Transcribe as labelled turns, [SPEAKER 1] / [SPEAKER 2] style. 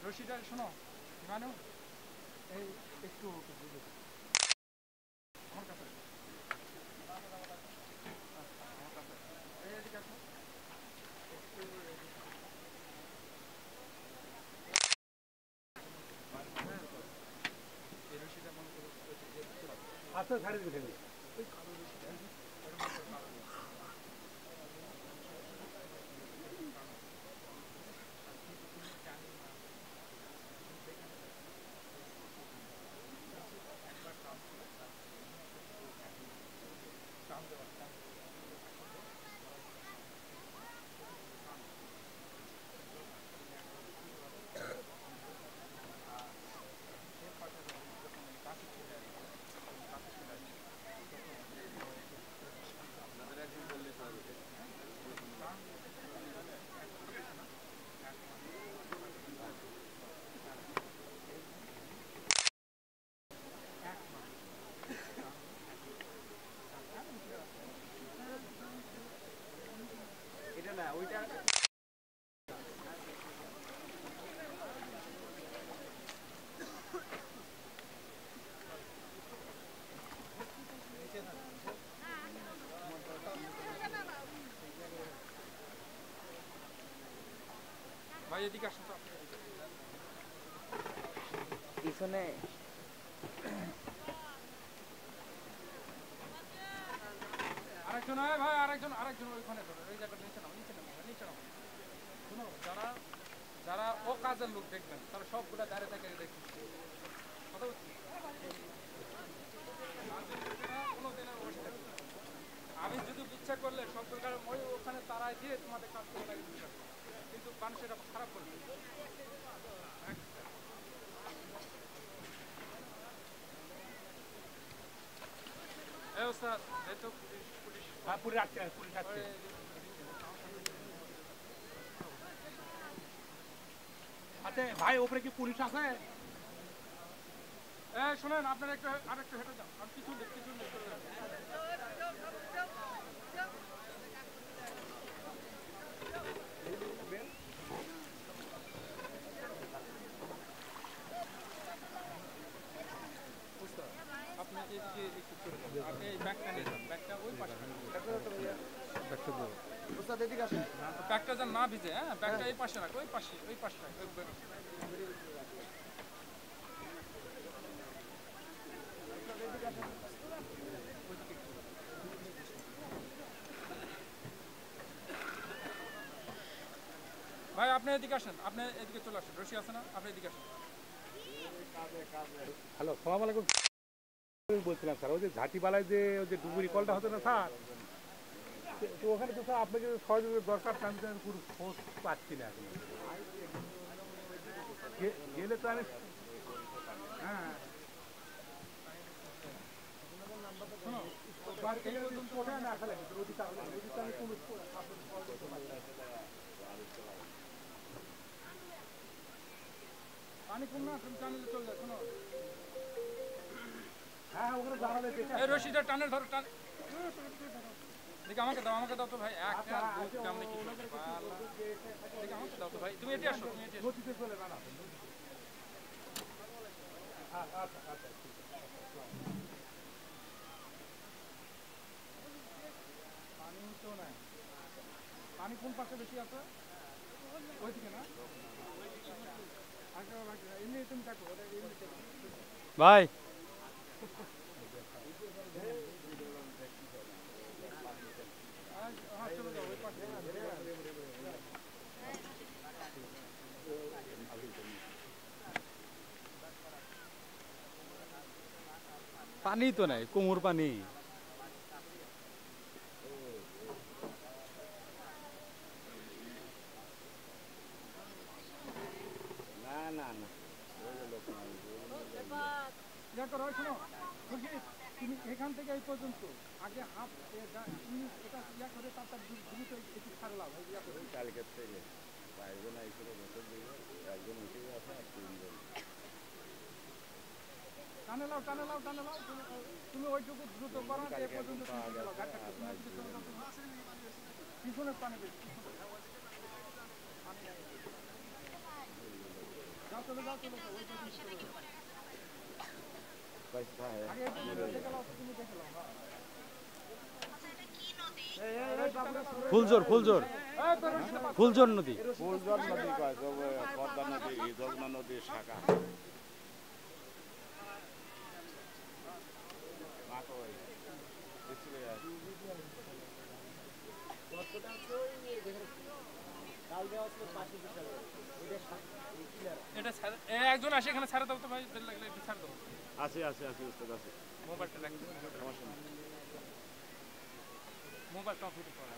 [SPEAKER 1] রশিটা শোনো ইমানু এই একটু আমার কাছে আচ্ছা ছাড়ে দিতে ভাই এদিকে আসুন তো
[SPEAKER 2] পিছনে
[SPEAKER 1] আরেকজন ভাই আরেকজন ওইখানে ধরো ওই জায়গাটা নিচে নাও শুনো যারা ও কাজের লোক দেখবেন তারা সবগুলা দাঁড়িয়ে থাকে দেখি কথা বলছি আমি যদি ইচ্ছা করলে সবগুলো ওই ওখানে তারাই দিয়ে তোমাদের কাজ করে লাগে কিন্তু মানুষ এটা খারাপ করবে আচ্ছা ভাই ওপরে কি পুলিশ আছে শোনেন আপনারা একটু আরেকটু হেঁটে যান আর কিছু আপনি এদিকে একটু চলে যান আপনি এই ব্যাগটা নিয়ে যান ব্যাগটা ওই পাশে ব্যাগটা যেন না ভিজে হ্যাঁ ব্যাগটা এই পাশে রাখ ওই পাশে রাখ ভাই আপনি এদিকে আসেন আপনি এদিকে চলে আসেন রশি আছে না আপনি এদিকে আসেন
[SPEAKER 3] হ্যালো সালাম আলাইকুম বলছিলাম স্যার ওই যে ঝাঁটিবালায় যে ওই যে ডুবুরি কলটা হতো না স্যার তো ওখানে তো স্যার আপনাকে সহযোগিতা দরকার আমি তো পুরো খোঁজ পাচ্ছি না এখন গেলে তো আমি হ্যাঁ
[SPEAKER 1] পানি কম না তুমি টানেলে চলে যায় শোনো
[SPEAKER 3] হ্যাঁ ওখানে দাঁড়ালে
[SPEAKER 1] এই রশিটা টানে ধরো টান দেখি আমাকে দাও তো ভাই একটা কেমন কি দেখি আমাকে দাও তো ভাই তুমি এটি আসো
[SPEAKER 3] চলে না
[SPEAKER 1] পানি তো নাই পানি কোন পাশে বেশি আছে ওইদিকে না এমনি তুমি থাকো
[SPEAKER 2] ভাই
[SPEAKER 1] চলে যাও ওই পাশে
[SPEAKER 2] পানি তো নাই, কোমর পানি।
[SPEAKER 1] ইয়া করো, শোনো খুরশিদ, তুমি এখান থেকে এই পর্যন্ত আগে হাফ তুমি এটা ইয়া করে তারপর দ্রুত একটু ছাড়লাম ইয়া করে
[SPEAKER 4] কালকের থেকে একজন আইসিল বছর দিকে একজন উঠে গেছে আর তিনজন
[SPEAKER 1] টানে লাও টানে লাও টানে লাও তুমি ওইটুকু দ্রুত করো না এই পর্যন্ত পিছনের পানি বেশি যাও চলে যাও চলে যাও ওই পর্যন্ত আগে এই পর্যন্ত দেখে লাও তুমি দেখে লাও
[SPEAKER 2] ফুলজোর ফুলজোর ফুলজোর নদী।
[SPEAKER 4] ফুলজল নদী কয় পদ্মা নদী যমুনা নদীর শাখা
[SPEAKER 1] এটা একজন আসে এখানে ছাড়া দাও তো ভাই লাগলে একটু ছাড় দাও।
[SPEAKER 4] আছে আছে আছে উস্তাদ আছে
[SPEAKER 1] মোবাইলটা রাখতে মোবাইলটা অফ হতে পারে।